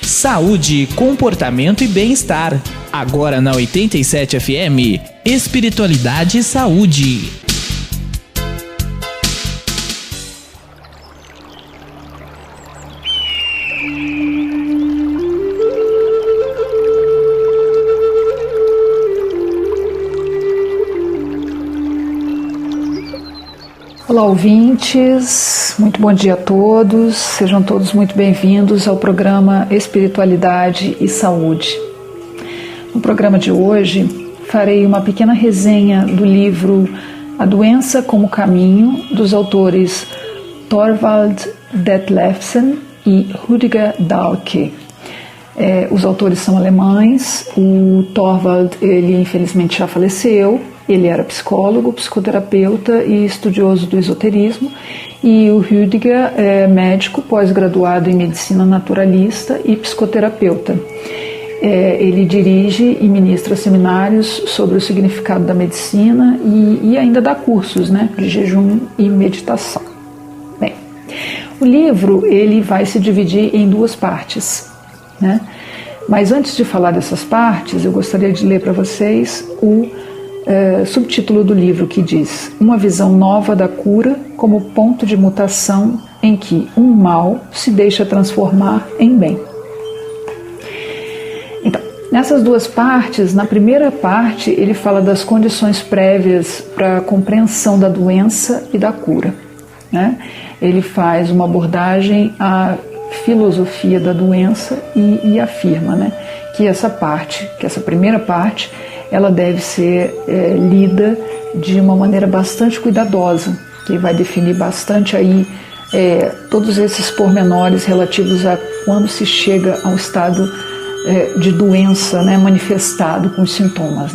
Saúde, comportamento e bem-estar. Agora na 87 FM, Espiritualidade e Saúde. Olá, ouvintes, muito bom dia a todos, sejam todos muito bem-vindos ao programa Espiritualidade e Saúde. No programa de hoje, farei uma pequena resenha do livro A Doença como Caminho, dos autores Thorvald Detlefsen e Rüdiger Dahlke. Os autores são alemães, o Thorvald, ele infelizmente já faleceu. Ele era psicólogo, psicoterapeuta e estudioso do esoterismo, e o Rüdiger é médico, pós-graduado em medicina naturalista e psicoterapeuta. Ele dirige e ministra seminários sobre o significado da medicina e ainda dá cursos, de jejum e meditação. Bem, o livro ele vai se dividir em duas partes, Mas antes de falar dessas partes, eu gostaria de ler para vocês o subtítulo do livro, que diz: Uma visão nova da cura como ponto de mutação em que um mal se deixa transformar em bem. Então, nessas duas partes, na primeira parte ele fala das condições prévias para a compreensão da doença e da cura, Ele faz uma abordagem à filosofia da doença e afirma, que essa primeira parte, ela deve ser lida de uma maneira bastante cuidadosa, que vai definir bastante aí todos esses pormenores relativos a quando se chega a um estado de doença, manifestado com sintomas,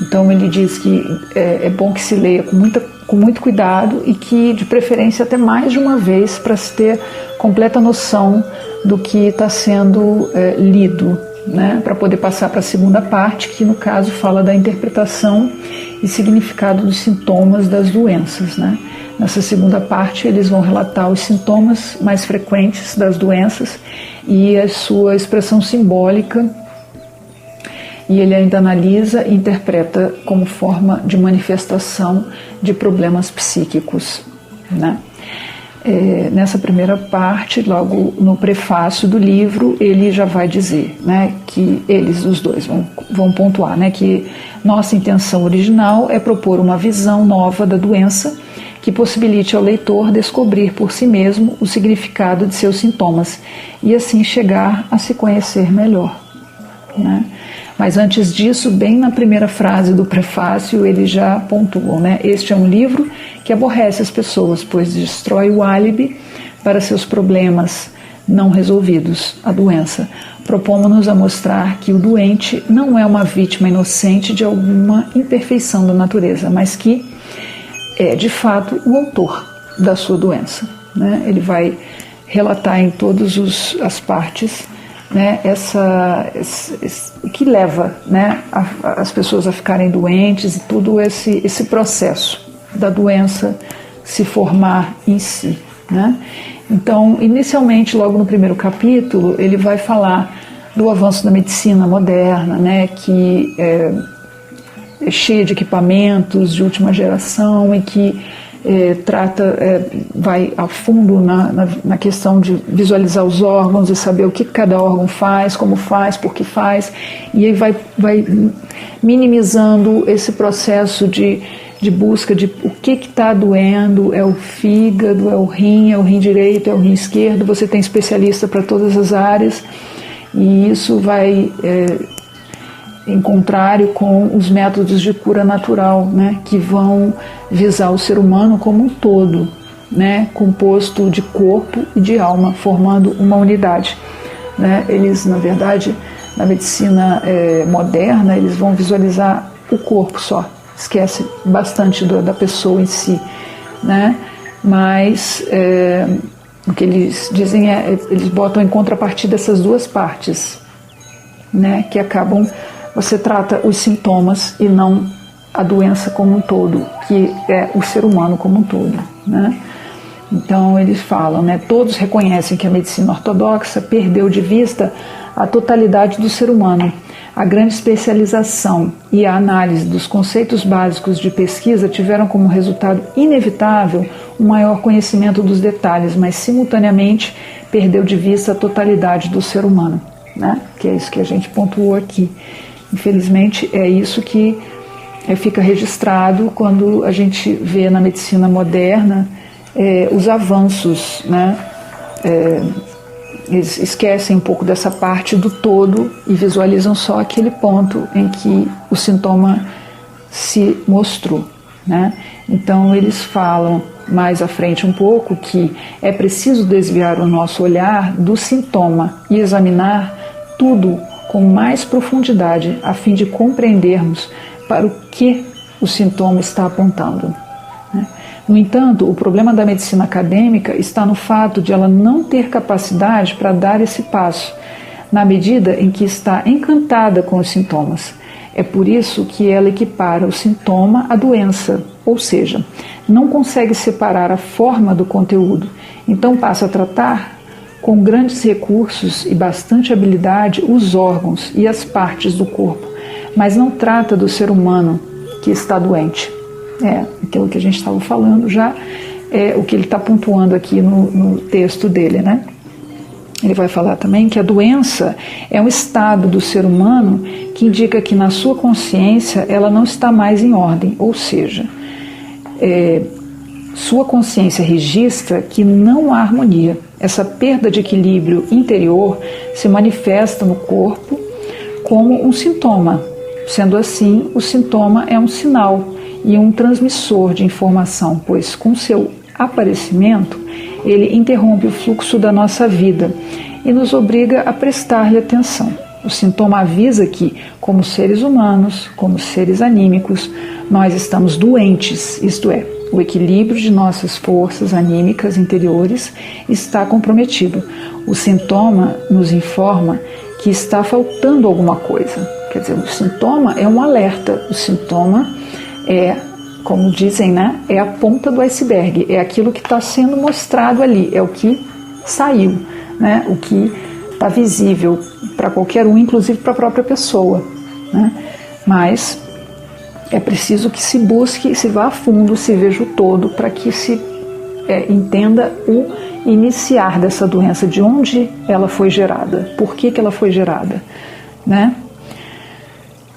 Então ele diz que é bom que se leia com muito cuidado e que, de preferência, até mais de uma vez, para se ter completa noção do que está sendo lido, para poder passar para a segunda parte, que no caso fala da interpretação e significado dos sintomas das doenças. Nessa segunda parte eles vão relatar os sintomas mais frequentes das doenças e a sua expressão simbólica, e ele ainda analisa e interpreta como forma de manifestação de problemas psíquicos. Nessa primeira parte, logo no prefácio do livro, ele já vai dizer que eles, os dois, vão pontuar que nossa intenção original é propor uma visão nova da doença que possibilite ao leitor descobrir por si mesmo o significado de seus sintomas e assim chegar a se conhecer melhor. Mas antes disso, bem na primeira frase do prefácio, ele já pontuou, Este é um livro que aborrece as pessoas, pois destrói o álibi para seus problemas não resolvidos, a doença. Propomos-nos a mostrar que o doente não é uma vítima inocente de alguma imperfeição da natureza, mas que é, de fato, o autor da sua doença. Ele vai relatar em todas as partes o que leva as pessoas a ficarem doentes e todo esse processo da doença se formar em si. Então, inicialmente, logo no primeiro capítulo, ele vai falar do avanço da medicina moderna, que é cheia de equipamentos de última geração e que vai a fundo na questão de visualizar os órgãos e saber o que cada órgão faz, como faz, por que faz, e aí vai minimizando esse processo de busca de o que está doendo, é o fígado, é o rim direito, é o rim esquerdo, você tem especialista para todas as áreas, e isso vai em contrário com os métodos de cura natural, que vão visar o ser humano como um todo, composto de corpo e de alma, formando uma unidade. Eles, na verdade, na medicina moderna, eles vão visualizar o corpo só, esquece bastante da pessoa em si, Mas o que eles dizem eles botam em contrapartida essas duas partes, que acabam. Você trata os sintomas e não a doença como um todo, que é o ser humano como um todo, Então eles falam, né, todos reconhecem que a medicina ortodoxa perdeu de vista a totalidade do ser humano. A grande especialização e a análise dos conceitos básicos de pesquisa tiveram como resultado inevitável um maior conhecimento dos detalhes, mas simultaneamente perdeu de vista a totalidade do ser humano, né? Que é isso que a gente pontuou aqui. Infelizmente é isso que fica registrado quando a gente vê na medicina moderna os avanços, né? Eles esquecem um pouco dessa parte do todo e visualizam só aquele ponto em que o sintoma se mostrou, né? Então eles falam mais à frente um pouco que é preciso desviar o nosso olhar do sintoma e examinar tudo com mais profundidade a fim de compreendermos para o que o sintoma está apontando, né? No entanto, o problema da medicina acadêmica está no fato de ela não ter capacidade para dar esse passo, na medida em que está encantada com os sintomas. É por isso que ela equipara o sintoma à doença, ou seja, não consegue separar a forma do conteúdo, então passa a tratar com grandes recursos e bastante habilidade os órgãos e as partes do corpo, mas não trata do ser humano que está doente. Aquilo que a gente estava falando já é o que ele está pontuando aqui no texto dele, né? Ele vai falar também que a doença é um estado do ser humano que indica que na sua consciência ela não está mais em ordem, ou seja, sua consciência registra que não há harmonia. Essa perda de equilíbrio interior se manifesta no corpo como um sintoma. Sendo assim, o sintoma é um sinal e um transmissor de informação, pois com seu aparecimento ele interrompe o fluxo da nossa vida e nos obriga a prestar-lhe atenção. O sintoma avisa que, como seres humanos, como seres anímicos, nós estamos doentes, isto é, o equilíbrio de nossas forças anímicas interiores está comprometido. O sintoma nos informa que está faltando alguma coisa. Quer dizer, o sintoma é um alerta, o sintoma como dizem, né, é a ponta do iceberg, é aquilo que está sendo mostrado ali, é o que saiu, né, o que está visível para qualquer um, inclusive para a própria pessoa, né? Mas é preciso que se busque, se vá a fundo, se veja o todo, para que se entenda o iniciar dessa doença, de onde ela foi gerada, por que ela foi gerada, né?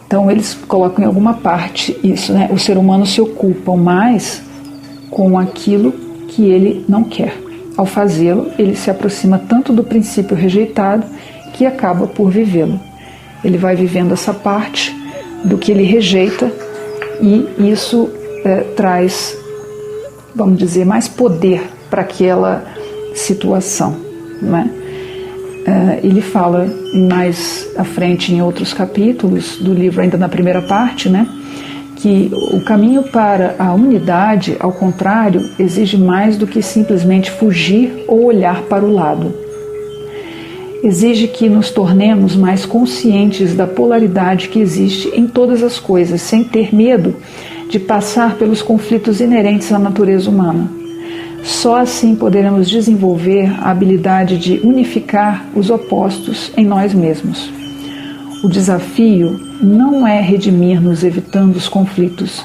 Então eles colocam em alguma parte isso, né? O ser humano se ocupa mais com aquilo que ele não quer. Ao fazê-lo, ele se aproxima tanto do princípio rejeitado que acaba por vivê-lo. Ele vai vivendo essa parte do que ele rejeita e isso traz, vamos dizer, mais poder para aquela situação, né? Ele fala mais à frente em outros capítulos do livro, ainda na primeira parte, né, que o caminho para a unidade, ao contrário, exige mais do que simplesmente fugir ou olhar para o lado. Exige que nos tornemos mais conscientes da polaridade que existe em todas as coisas, sem ter medo de passar pelos conflitos inerentes à natureza humana. Só assim poderemos desenvolver a habilidade de unificar os opostos em nós mesmos. O desafio não é redimir-nos evitando os conflitos,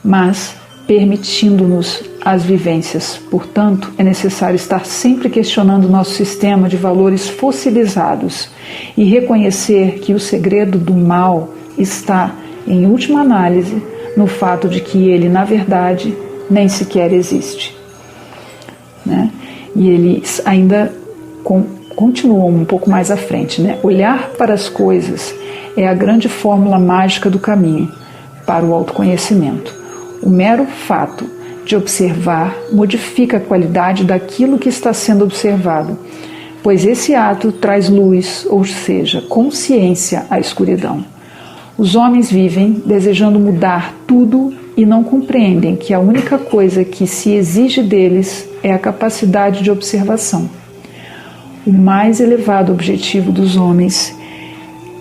mas permitindo-nos as vivências. Portanto, é necessário estar sempre questionando nosso sistema de valores fossilizados e reconhecer que o segredo do mal está, em última análise, no fato de que ele, na verdade, nem sequer existe. Né? E eles ainda continuam um pouco mais à frente, né? Olhar para as coisas é a grande fórmula mágica do caminho para o autoconhecimento. O mero fato de observar modifica a qualidade daquilo que está sendo observado, pois esse ato traz luz, ou seja, consciência à escuridão. Os homens vivem desejando mudar tudo e não compreendem que a única coisa que se exige deles é a capacidade de observação. O mais elevado objetivo dos homens,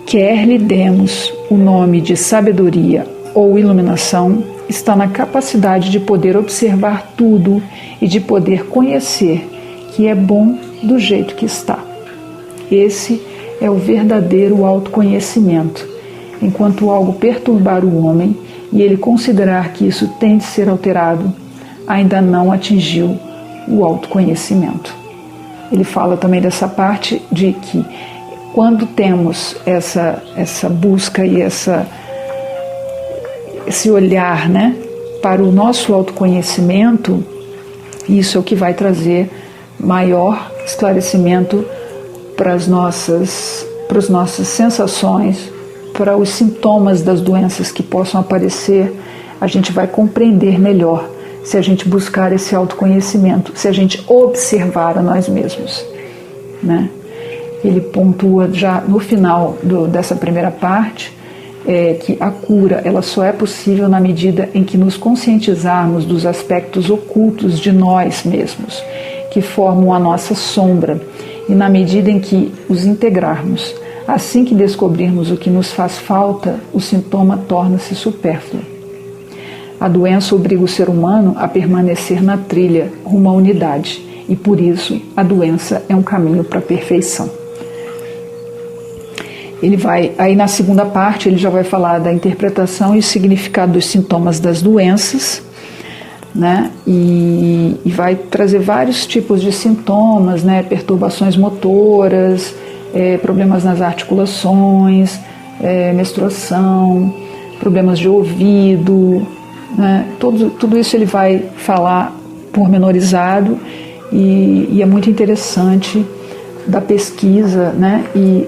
quer lhe demos o nome de sabedoria ou iluminação, está na capacidade de poder observar tudo e de poder conhecer que é bom do jeito que está. Esse é o verdadeiro autoconhecimento. Enquanto algo perturbar o homem e ele considerar que isso tem de ser alterado, ainda não atingiu o autoconhecimento. Ele fala também dessa parte de que quando temos essa busca e esse olhar, né, para o nosso autoconhecimento, isso é o que vai trazer maior esclarecimento para as nossas sensações, para os sintomas das doenças que possam aparecer. A gente vai compreender melhor se a gente buscar esse autoconhecimento, se a gente observar a nós mesmos, né? Ele pontua já no final dessa primeira parte que a cura ela só é possível na medida em que nos conscientizarmos dos aspectos ocultos de nós mesmos, que formam a nossa sombra, e na medida em que os integrarmos. Assim que descobrirmos o que nos faz falta, o sintoma torna-se supérfluo. A doença obriga o ser humano a permanecer na trilha rumo à unidade, e por isso a doença é um caminho para a perfeição. Ele vai, aí na segunda parte, ele já vai falar da interpretação e significado dos sintomas das doenças, né? E vai trazer vários tipos de sintomas, né? Perturbações motoras, problemas nas articulações, menstruação, problemas de ouvido, né? Tudo isso ele vai falar pormenorizado e é muito interessante da pesquisa, né? E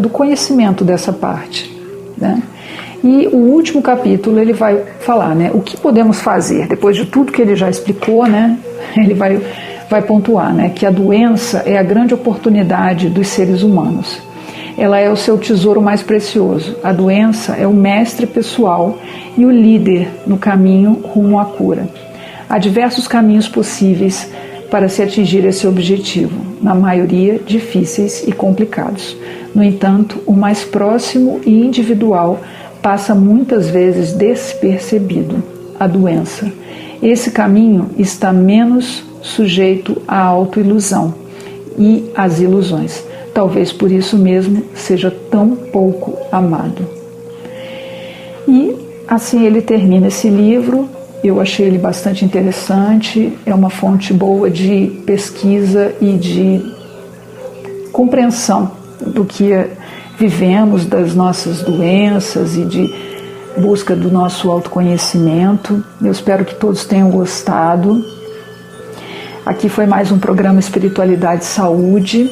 do conhecimento dessa parte, né? E o último capítulo ele vai falar, né, o que podemos fazer depois de tudo que ele já explicou, né? Ele vai pontuar, né, que a doença é a grande oportunidade dos seres humanos. Ela é o seu tesouro mais precioso. A doença é o mestre pessoal e o líder no caminho rumo à cura. Há diversos caminhos possíveis para se atingir esse objetivo, na maioria difíceis e complicados. No entanto, o mais próximo e individual passa muitas vezes despercebido: a doença. Esse caminho está menos sujeito à autoilusão e às ilusões. Talvez por isso mesmo seja tão pouco amado. E assim ele termina esse livro. Eu achei ele bastante interessante, é uma fonte boa de pesquisa e de compreensão do que vivemos, das nossas doenças e de busca do nosso autoconhecimento. Eu espero que todos tenham gostado. Aqui foi mais um programa Espiritualidade e Saúde.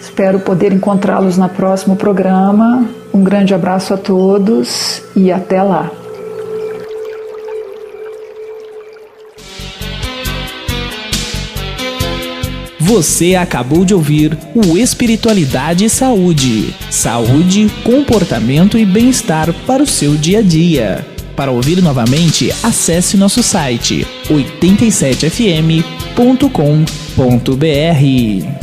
Espero poder encontrá-los no próximo programa. Um grande abraço a todos e até lá. Você acabou de ouvir o Espiritualidade e Saúde. Saúde, comportamento e bem-estar para o seu dia a dia. Para ouvir novamente, acesse nosso site 87fm.com.br.